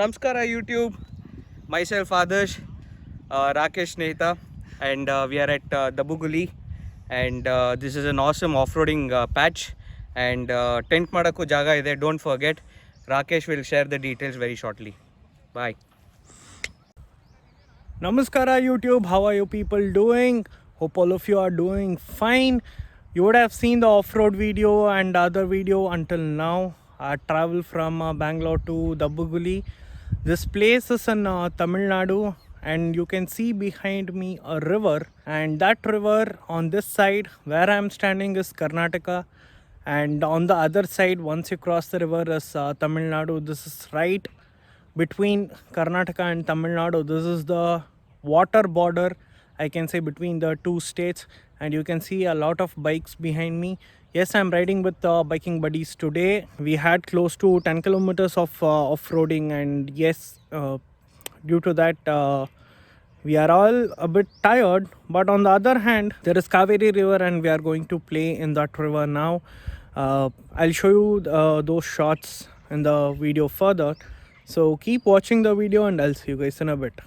Namaskara YouTube, myself Adarsh, Rakesh Nehta, and we are at Dabbuguli, and this is an awesome off-roading patch, and tent madako jaga ide, don't forget. Rakesh will share the details very shortly. Bye. Namaskara YouTube, how are you people doing? Hope all of you are doing fine. You would have seen the off-road video and other video until now. I travel from Bangalore to Dabbuguli. This place is in Tamil Nadu, and you can see behind me a river, and that river on this side where I am standing is Karnataka, and on the other side once you cross the river is Tamil Nadu. This is right between Karnataka and Tamil Nadu. This is the water border, I can say, between the two states, and you can see a lot of bikes behind me. Yes, I'm riding with biking buddies today. We had close to 10 kilometers of off-roading, and yes, due to that we are all a bit tired, but on the other hand there is Kaveri river and we are going to play in that river now. I'll show you those shots in the video further, so keep watching the video and I'll see you guys in a bit.